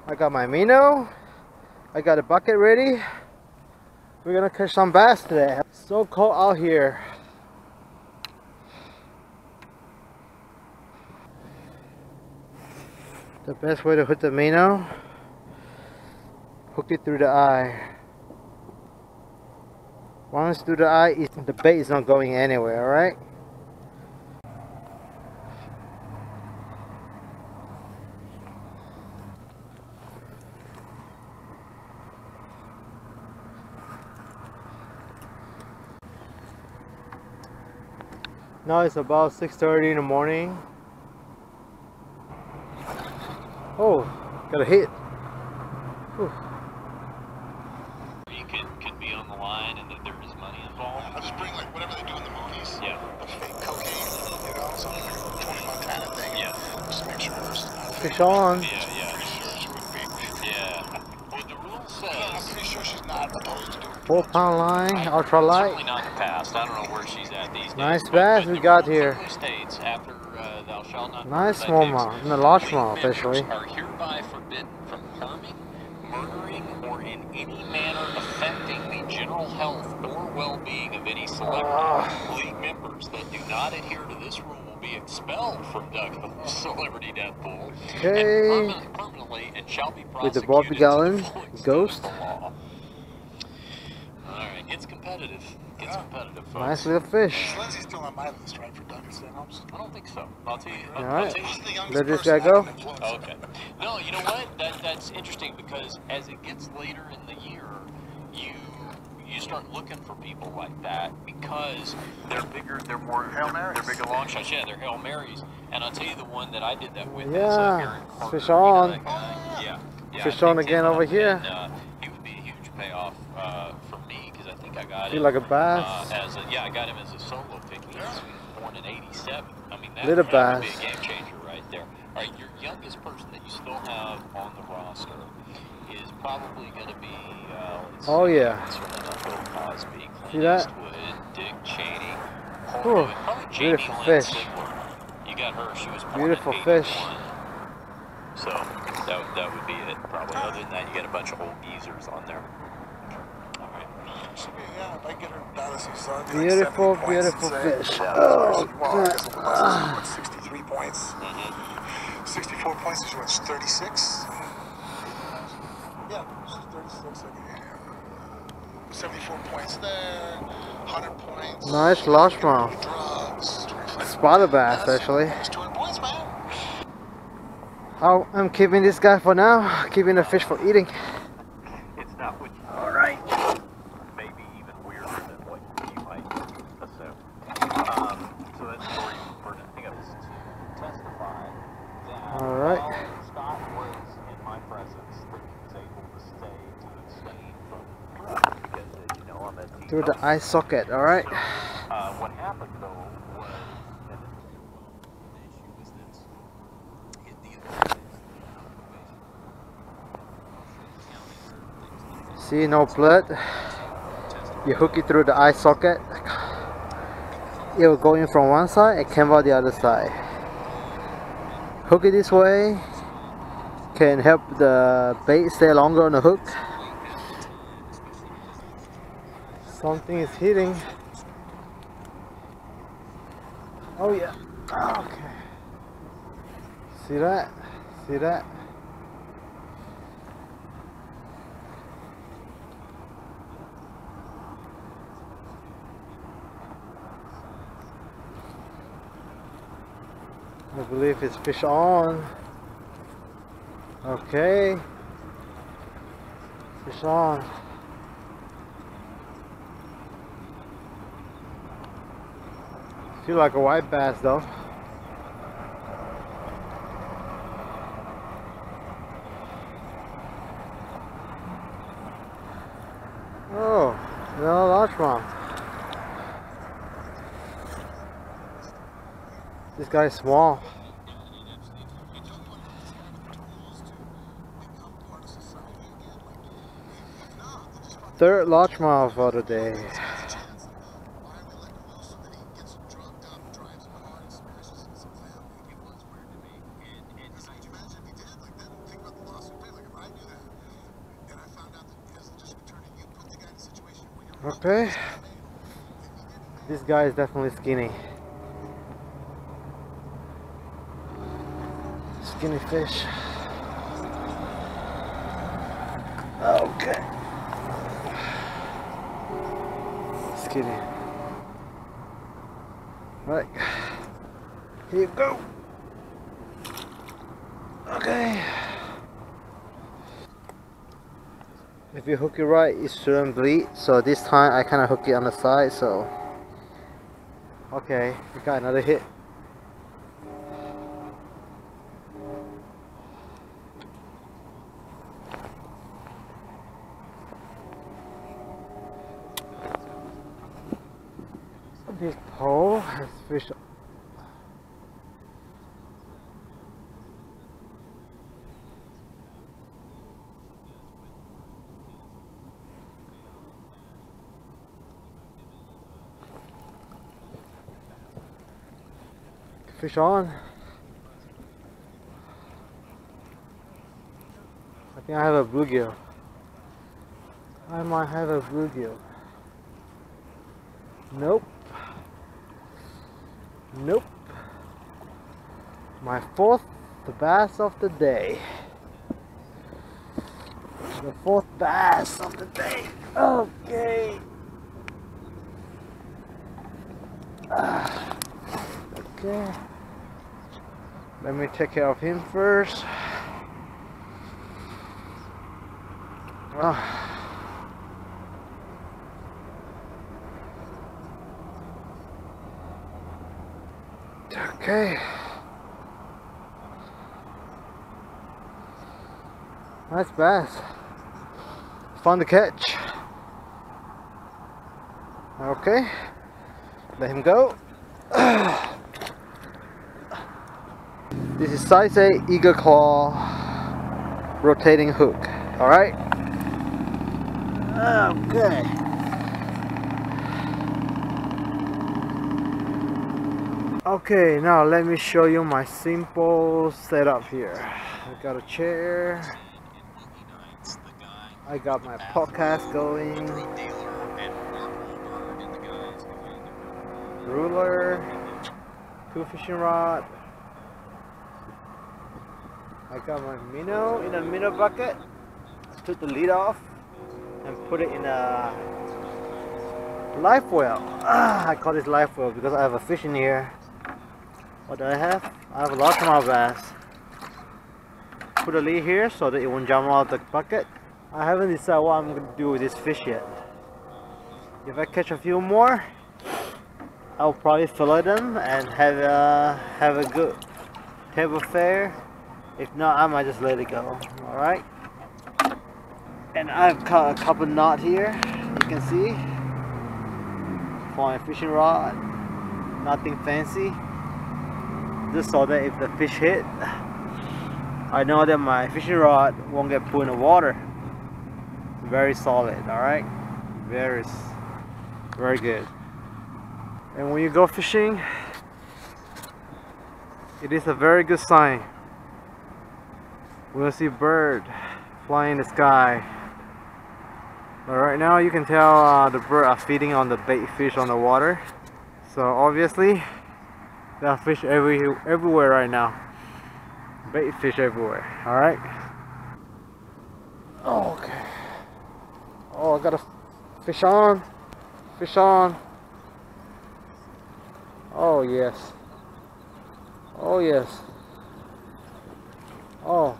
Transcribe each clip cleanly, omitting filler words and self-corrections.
I got my Minnow. I got a bucket ready. We're gonna catch some bass today. It's so cold out here. The best way to hook the Minnow, hook it through the eye. Once through the eye, the bait is not going anywhere, alright? Now it's about 6:30 in the morning. Oh, got a hit. Whew. You could be on the line and that there is money involved. I'll just bring like whatever they do in the movies. Yeah. The fake cocaine, you know, something like a 20 Montana thing. Yeah. Just to make sure it's not Fish on. Yeah, yeah. Pretty sure she wouldn't be. Yeah. Well, the rule says... I'm pretty sure she's not opposed to doing 4-pound line, ultra light. Certainly not in the past. I don't know where she's at these days. Nice bass we got here. States after thou shalt not Nice murder thy smallmouth, pigs, and a large fleet smallmouth officially. members are hereby forbidden from harming, murdering, or in any manner affecting the general health or well-being of any celebrity. League members that do not adhere to this rule will be expelled from Douglas Celebrity Death Pool Okay. and permanently and shall be With the prosecuted Bobby Gallon to the full extent Ghost. of the law. Alright, gets competitive. Gets competitive, folks. Nice little fish. Lindsay's still on my list, right, for Douglas Stanhope's? I don't think so. I'll tell you. Alright. He's the youngest Let this person guy go. I can influence. Okay. No, you know what? That's interesting because as it gets later in the year, you start looking for people like that because they're bigger, they're more Hail Marys. They're bigger long shots. Yeah, they're Hail Marys. And I'll tell you the one that I did that with Yeah, is Aaron Carter. fish You know on. that guy? Yeah. Fish I on picked again him over up, here. And, he would be a huge payoff for me because I think I got Feel him like a bass. I got him as a solo pick. He was born in '87. I mean, that Little would bass. be a game changer right there. All right, your youngest person that you still have on the roster is probably going to be. Oh, yeah. Bill Cosby, See Clint that? Eastwood, Dick Cheney, Whew, probably Jamie beautiful Lynn fish. Sigler. You got her. She was born Beautiful in fish. 81. So that would be it. Probably. Other than that, you got a bunch of old geezers on there. All right. Yeah, if I get her down to some sun, Beautiful, like 70 points beautiful and say, fish. yeah, Oh, well, I guess God. the last is, what, 63 points? Mm-hmm. 64 points, she went 36? Yeah, she's 36, okay. 74 points there, 100 points. Nice largemouth. Drugs, 25. Spotted bass, actually. That's 200 points, man. Oh, I'm keeping this guy for now. Keeping the fish for eating. It's not what you Alright. maybe even weirder than what you might assume. So that's story for I think I was to testify that Alright. while Scott was in my presence, that he was able to stay to abstain from because you know I'm at Through the eye socket, alright? So, what happened though was, and this is very well the issue was this. In the See, no blood. You hook it through the eye socket. It will go in from one side and come out the other side. Hook it this way can help the bait stay longer on the hook. Something is hitting. Oh yeah. Okay. See that? See that? I believe it's fish on. Okay. Fish on. Feel like a white bass though. Oh, no largemouth. This guy's small. Third largemouth for the day. Okay. This guy is definitely skinny. Skinny fish. Okay. Skinny. Right. Here you go. Okay. If you hook it right, it shouldn't bleed. So this time I kind of hook it on the side. So okay, we got another hit. This pole has fish. Fish on. I think I have a bluegill. I might have a bluegill. Nope. Nope. My fourth bass of the day. The fourth bass of the day. Okay. Okay. Let me take care of him first. Okay. Nice bass. Fun to catch. Okay. Let him go. This is size 8 eagle claw rotating hook. Alright? Okay. Okay, now let me show you my simple setup here. I got a chair. I got my podcast going. Ruler. 2 fishing rod. I got my minnow in a minnow bucket. I took the lid off and put it in a life well. I call this life well because I have a fish in here. What do I have? I have a largemouth bass. Put a lid here so that it won't jump out of the bucket. I haven't decided what I'm going to do with this fish yet. If I catch a few more, I'll probably fillet them and have a good table fare. If not, I might just let it go. Alright. And I've cut a couple knot here. You can see. For my fishing rod. Nothing fancy. Just so that if the fish hit, I know that my fishing rod won't get put in the water. Very solid. Alright. Very good. And when you go fishing, it is a very good sign. We'll see bird flying in the sky. But right now you can tell the bird are feeding on the bait fish on the water. So obviously there are fish everywhere right now. Bait fish everywhere. Alright. Oh, okay. Oh, I got a fish on. Fish on. Oh yes. Oh yes. Oh.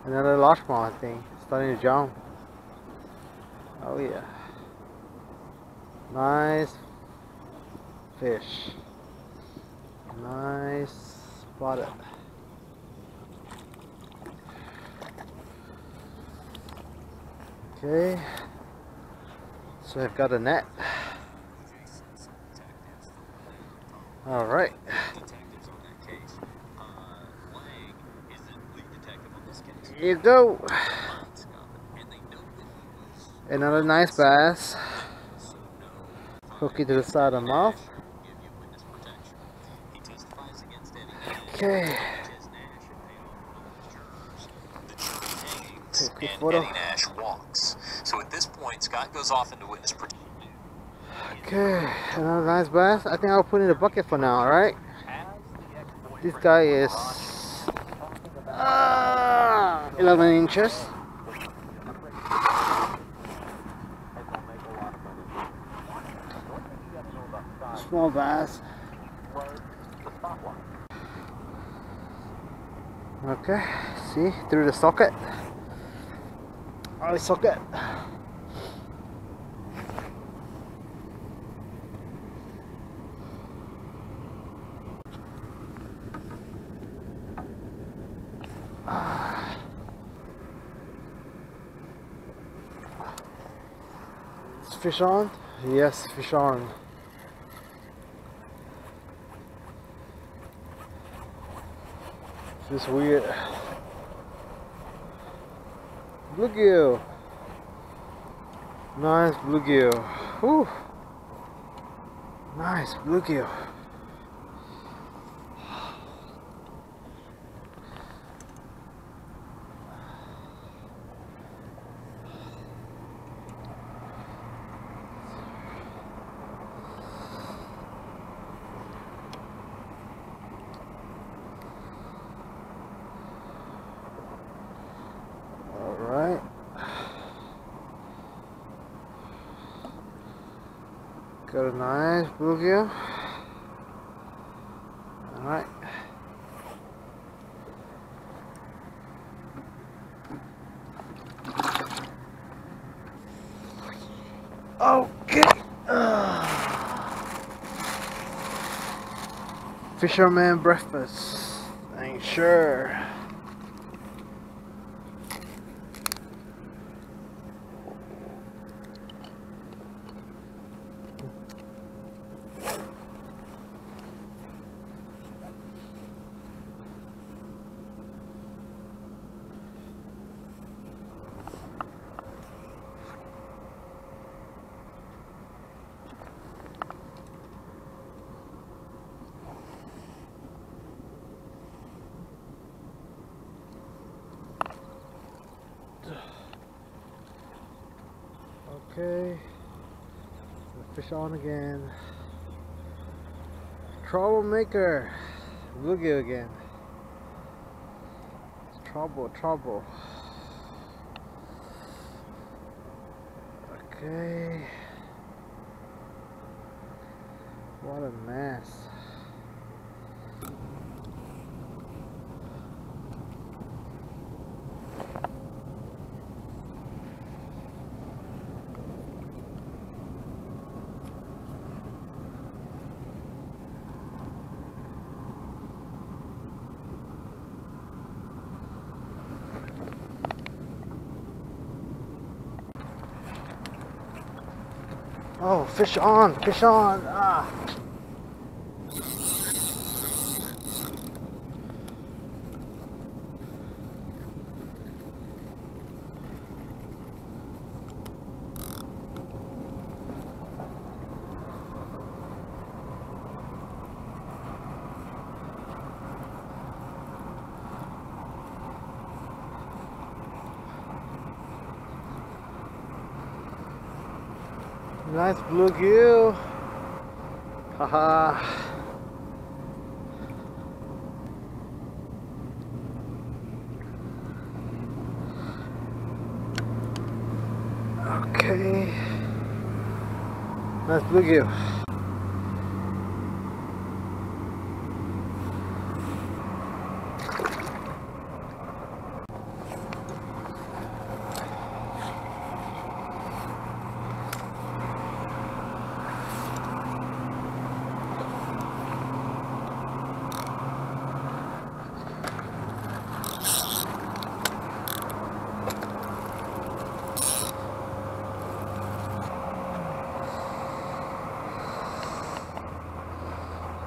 Another largemouth thing starting to jump. Oh yeah. Nice fish. Nice spotted. Okay. So I've got a net. All right. Here you go. Another nice bass. Hook it to the side of the mouth. Okay. and photo. Eddie Nash walks. So at this point, Scott goes off into witness protection. Okay, another nice bass. I think I'll put in a bucket for now, alright? This guy is 11 inches. Small bass. Okay, see, through the socket. Eye socket. Is fish on? Yes, fish on. This weird bluegill. Nice bluegill. Whew. Nice bluegill. Alright. Got a nice bluegill. Alright. Okay. Fisherman breakfast. Ain't sure. Okay, the fish on again. Troublemaker, bluegill again. Trouble. Okay, what a mess. Oh, fish on, ah. Nice bluegill. Haha. Okay. Nice bluegill.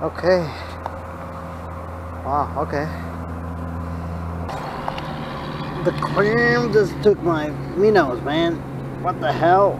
Okay. Wow, okay. The clam just took my minnows, man. What the hell?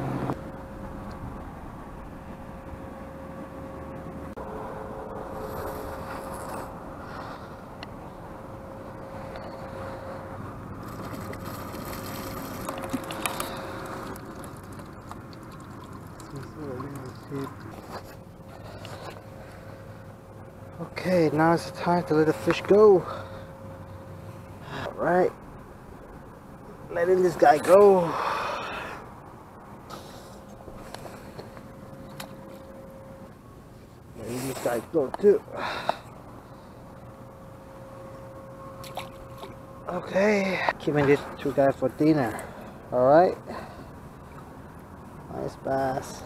Okay, now it's time to let the fish go. Alright, letting this guy go. Letting this guy go too. Okay, keeping these two guys for dinner. Alright, nice bass.